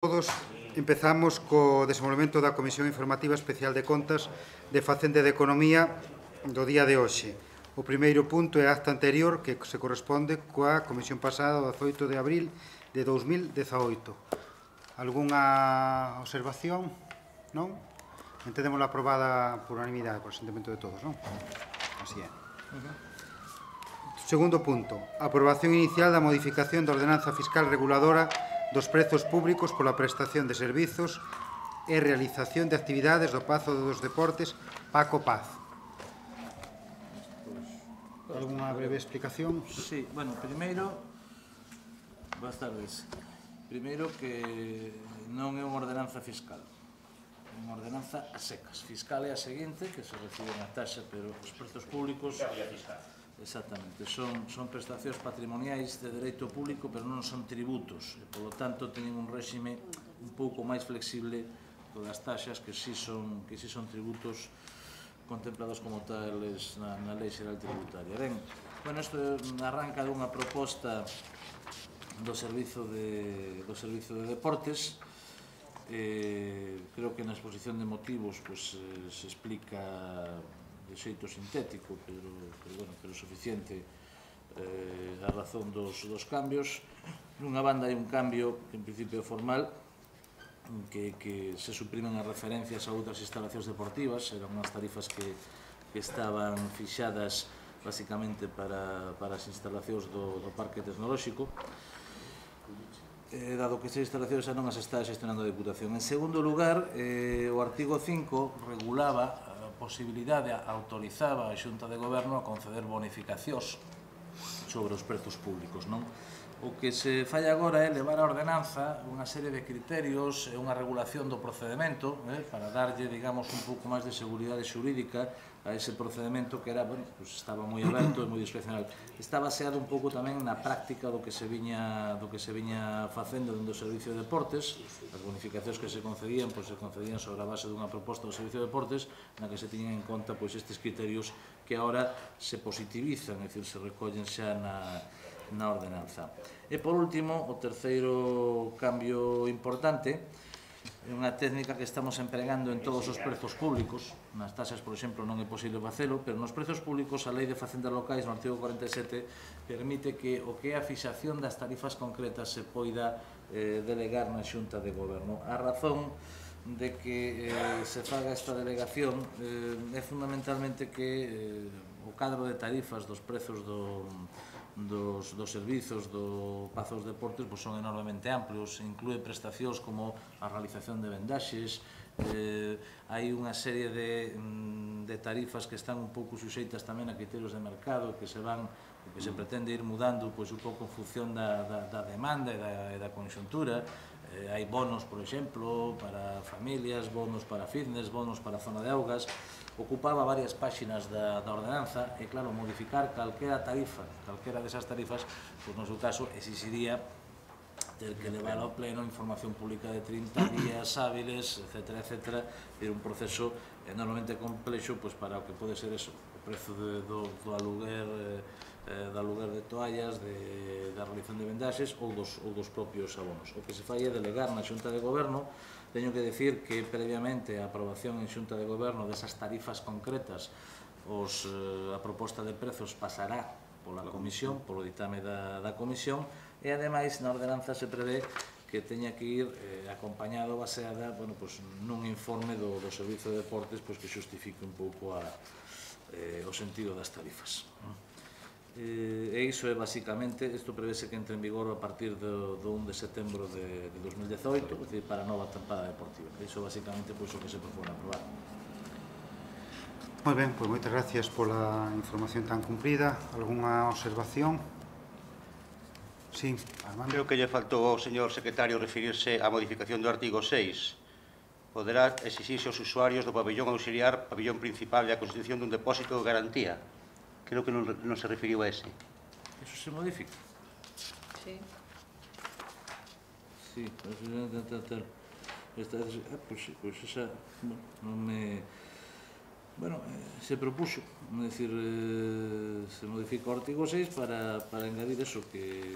Todos empezamos co desenvolvemento da Comisión Informativa Especial de Contas de Facenda e de Economía do día de hoxe. O primeiro punto é a acta anterior que se corresponde coa Comisión pasada do 18 de abril de 2018. Algúnha observación? Non? Entendémosla aprobada por unanimidade, por sentimento de todos, non? Así é. Segundo punto, aprobación inicial da modificación da ordenanza fiscal reguladora dos prezos públicos pola prestación de servizos e realización de actividades do Pazo dos Deportes Paco Paz. Alguna breve explicación? Sí, bueno, primeiro, boas tardes. Primeiro que non é unha ordenanza fiscal, é unha ordenanza a secas. Fiscal é a seguinte, que se recibe unha taxa, pero os prezos públicos... Exactamente, son prestacións patrimoniais de dereito público, pero non son tributos, e, polo tanto, teñen un réxime un pouco máis flexible das taxas que si son tributos contemplados como tales na Lei Xeral Tributaria. Ben, bueno, isto arranca dunha proposta do Servizo de Deportes. Creo que na exposición de motivos se explica de xeito sintético, pero suficiente a razón dos cambios. Nunha banda hai un cambio que en principio é formal, que se suprimen as referencias a outras instalacións deportivas. Eran unhas tarifas que estaban fixadas basicamente para as instalacións do Parque Tecnolóxico, dado que estas instalacións xa non as está xestionando a Diputación. En segundo lugar, o artigo 5 regulaba posibilidade, autorizaba a Xunta de Goberno a conceder bonificacións sobre os prezos públicos, non? O que se fai agora é levar a ordenanza unha serie de criterios e unha regulación do procedimento para darlle, digamos, un pouco máis de seguridade xurídica a ese procedimento que era, bueno, pues estaba moi aberto e moi discrecional. Está baseado un pouco tamén na práctica do que se viña facendo dentro do Servicio de Deportes. As bonificacións que se concedían sobre a base dunha proposta do Servicio de Deportes na que se tiñan en conta estes criterios que agora se positivizan, é dicir, se recollen xa na ordenanza. E, por último, o terceiro cambio importante é unha técnica que estamos empregando en todos os prezos públicos. Nas taxas, por exemplo, non é posible facelo, pero nos prezos públicos a Lei de Facendas Locais, no artigo 47, permite que o que é a fixación das tarifas concretas se poida delegar na Xunta de Goberno. A razón de que se faga esta delegación é fundamentalmente que o cadro de tarifas dos prezos dos servizos do Pazo dos Deportes son enormemente amplios. Inclúe prestacións como a realización de vendaxes. Hai unha serie de tarifas que están un pouco suxeitas tamén a criterios de mercado que se pretende ir mudando un pouco en función da demanda e da conxuntura. Hai bonos, por exemplo, para familias, bonos para fitness, bonos para zona de augas. Ocupaba varias páxinas da ordenanza e, claro, modificar calquera desas tarifas, no seu caso, exixiría ter que levar ao pleno información pública de 30 días hábiles, etc. É un proceso enormemente complexo para o que pode ser eso, o prezo do aluguer de toallas, da realización de vendaxes ou dos propios abonos. O que se fai é delegar na Xunta de Goberno. Teño que decir que previamente a aprobación en Xunta de Goberno desas tarifas concretas, a proposta de prezos pasará pola Comisión, polo ditame da Comisión, e ademais na ordenanza se prevé que teña que ir acompañado, baseada nun informe do Servicio de Deportes que xustifique un pouco o sentido das tarifas. E iso é basicamente, isto prevese que entre en vigor a partir do 1 de setembro de 2018, é dicir, para a nova tempada deportiva. Iso basicamente o que se propone aprobar. Moi ben, pois moitas gracias pola información tan cumprida. Algúnha observación? Sí, Armando. Creo que lle faltou ao señor secretario referirse á modificación do artigo 6. Poderá exixirse aos usuarios do pabellón auxiliar, pabellón principal e a constitución dun depósito de garantía. Creo que non se referiu a ese. Eso se modifica? Sí. Sí, pois esa non me... Bueno, se propuxo, é dicir, se modifica o artigo 6 para engadir eso, que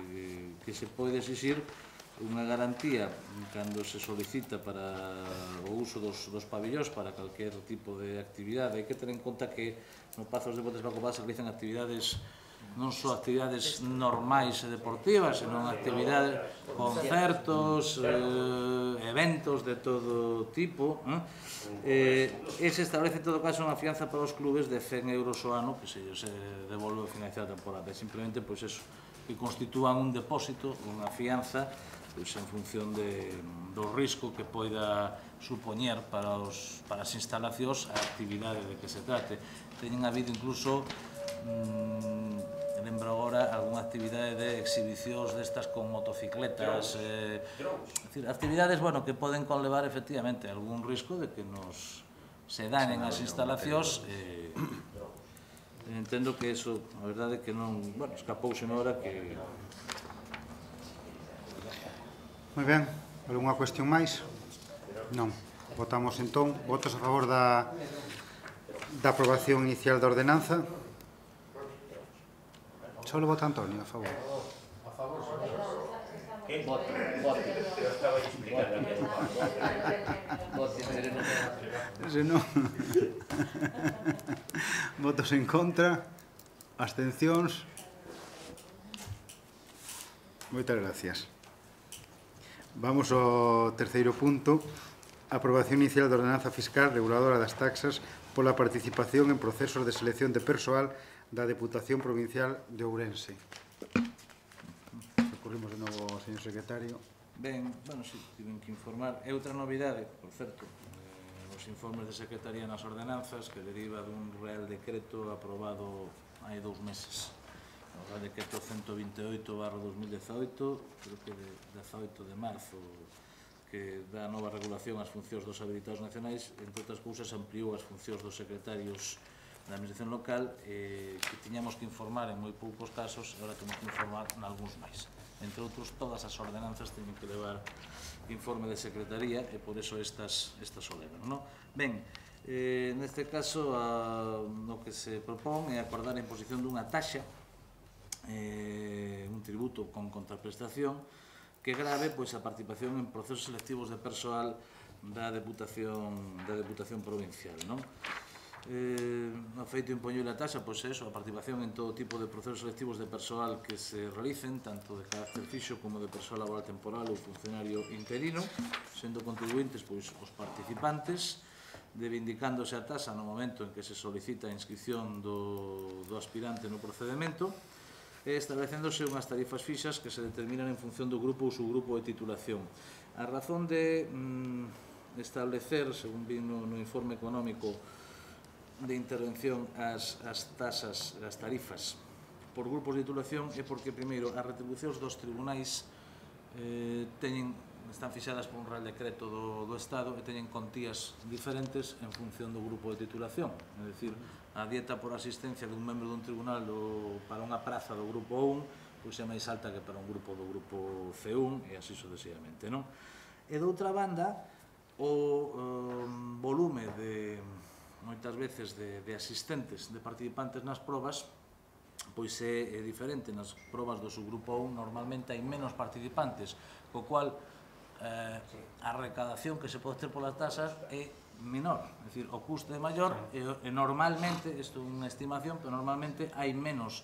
se pode exixir unha garantía cando se solicita para o uso dos pabillóns para calquer tipo de actividade. Hai que ter en conta que no Pazos de Botes Bacobal se realizan actividades non só actividades normais e deportivas, senón actividades, concertos, eventos de todo tipo. E se establece en todo caso unha fianza para os clubes de 100 euros ao ano que se devolve ao finalizar a temporada. E simplemente, pois eso, que constitúan un depósito, unha fianza, pois en función do risco que poida supoñer para as instalacións a actividade de que se trate. Teñen habido incluso, lembro agora, algunha actividade de exhibicións destas con motocicletas, actividades que poden conlevar efectivamente algún risco de que nos se danen as instalacións. Entendo que eso, a verdade, que non, escapouse na hora que... Moi ben, algunha cuestión máis? Non. Votamos entón. Votos a favor da aprobación inicial da ordenanza? Só le vota Antonio, a favor. A favor, voto. Eu estaba explicando. Se non... Votos en contra? Abstencións? Moitas gracias. Vamos ao terceiro punto. Aprobación inicial da ordenanza fiscal reguladora das taxas pola participación en procesos de selección de persoal da Deputación Provincial de Ourense. Recurrimos de novo ao señor secretario. Ben, si tiven que informar. É outra novidade, por certo, os informes de secretaría nas ordenanzas que deriva dun Real Decreto aprobado hai 2 meses. O Real Decreto 128/2018, creo que de 18 de marzo, que dá nova regulación ás funcións dos habilitados nacionais, entre outras cousas ampliou as funcións dos secretarios da administración local, que tiñamos que informar en moi poucos casos, e agora temos que informar en algúns máis. Entre outros, todas as ordenanzas teñen que levar informe de secretaría, e por eso estas o levan, non? Ben, neste caso, o que se propón é acordar a imposición dunha taxa, un tributo con contraprestación, que grave a participación en procesos selectivos de persoal da Deputación Provincial. O feito de impoñer a taxa, a participación en todo tipo de procesos selectivos de persoal que se realicen, tanto de carácter fixo como de persoal laboral temporal ou funcionario interino, sendo contribuintes os participantes, reivindicándose a taxa no momento en que se solicita a inscripción do aspirante no procedimento, e establecéndose unhas tarifas fixas que se determinan en función do grupo ou subgrupo de titulación. A razón de establecer, según vi no informe económico de intervención, as tasas, as tarifas por grupos de titulación é porque, primeiro, as retribucións dos tribunais están fixadas por un Real Decreto do Estado e teñen contías diferentes en función do grupo de titulación. É dicir, a dieta por asistencia dun membro dun tribunal para unha praza do grupo 1 é máis alta que para un grupo do grupo C1 e así sucesivamente. E doutra banda, o volume moitas veces de asistentes, de participantes nas probas, é diferente. Nas probas do subgrupo 1 normalmente hai menos participantes, co cual a recadación que se pode ter polas tasas é menor, é dicir, o custo é maior e normalmente, isto é unha estimación, pero normalmente hai menos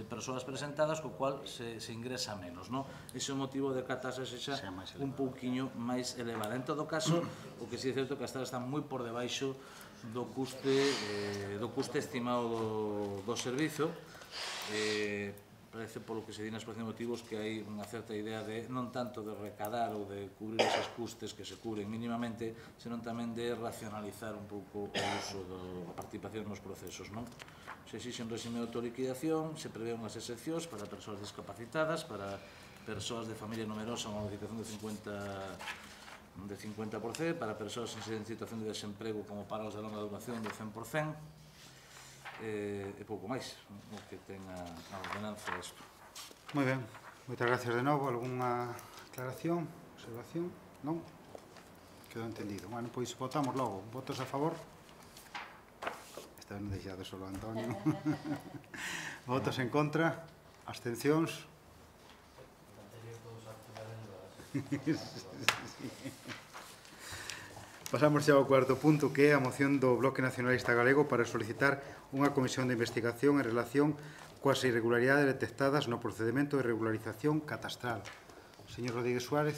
persoas presentadas, co cual se ingresa menos. Ese é o motivo de que a taxa sexa un pouquiño máis elevada. En todo caso, o que sí é certo é que as tasas están moi por debaixo do custe estimado do servizo. Parece, polo que se di na exposición de motivos, que hai unha certa idea de non tanto de recadar ou de cubrir eses custes que se cubren mínimamente, senón tamén de racionalizar un pouco o uso da participación nos procesos. Se exixe un réxime de autoliquidación, se prevé unhas excepcións para persoas discapacitadas, para persoas de familia numerosa, unha modificación de 50%, para persoas en situación de desemprego como parados de longa duración do 100%, e pouco máis o que ten a ordenanza isto. Moi ben, moitas gracias de novo. Algúnha aclaración, observación? Non? Quedou entendido. Bueno, pois votamos logo. Votos a favor? Esta vez non deixado solo a Antonio. Votos en contra? Abstencións? Pasamos xa ao cuarto punto, que é a moción do Bloque Nacionalista Galego para solicitar unha comisión de investigación en relación coas irregularidades detectadas no procedimento de regularización catastral. Señor Rodríguez Suárez.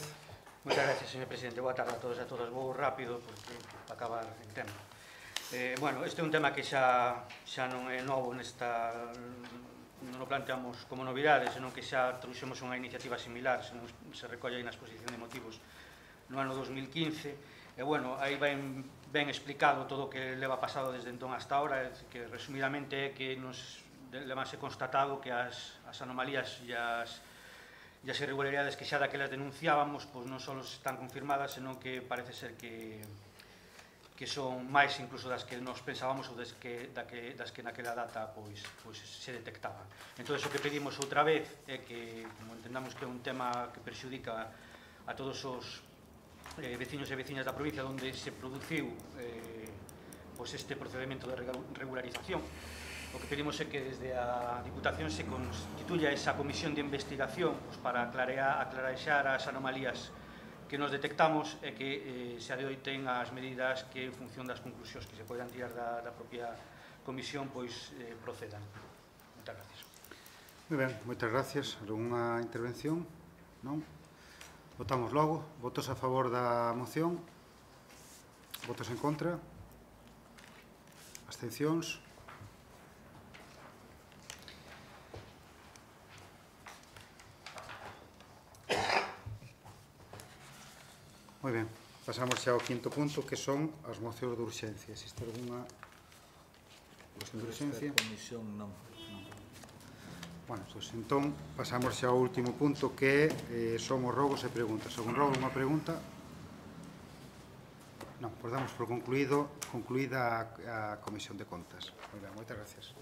Moitas gracias, señor presidente. Boa tarde a todos e a todas. Vou rápido, porque para acabar en tempo. Bueno, este é un tema que xa non é novo non o planteamos como novidade, senón que xa trouxemos unha iniciativa similar, senón se recolle aí na exposición de motivos no ano 2015. E, bueno, aí ben explicado todo o que leva pasado desde entón hasta ahora, que resumidamente é que nos levase constatado que as anomalías e as irregularidades que xa daquelas denunciábamos non só están confirmadas, senón que parece ser que son máis incluso das que nos pensábamos ou das que naquela data se detectaban. Entón, o que pedimos outra vez é que, como entendamos que é un tema que perxudica a todos os veciños e veciñas da provincia onde se produciu este procedimento de regularización, o que pedimos é que desde a Diputación se constituya esa comisión de investigación para aclarexar as anomalías que nos detectamos e que se adoiten as medidas que, en función das conclusións que se poidan tirar da propia comisión, procedan. Moitas gracias. Moi ben, moitas gracias. Alguna intervención? Non? Votamos logo. Votos a favor da moción? Votos en contra? Abstencións? Moi ben, pasamos xa ao quinto punto, que son as mocións de urxencia. Existe alguna moción de urxencia? Comisión non. Bueno, pois entón pasamos xa ao último punto, que son os rogos e preguntas. Algún rogo, unha pregunta? Non, pois damos por concluída a Comisión de Contas. Moi ben, moitas gracias.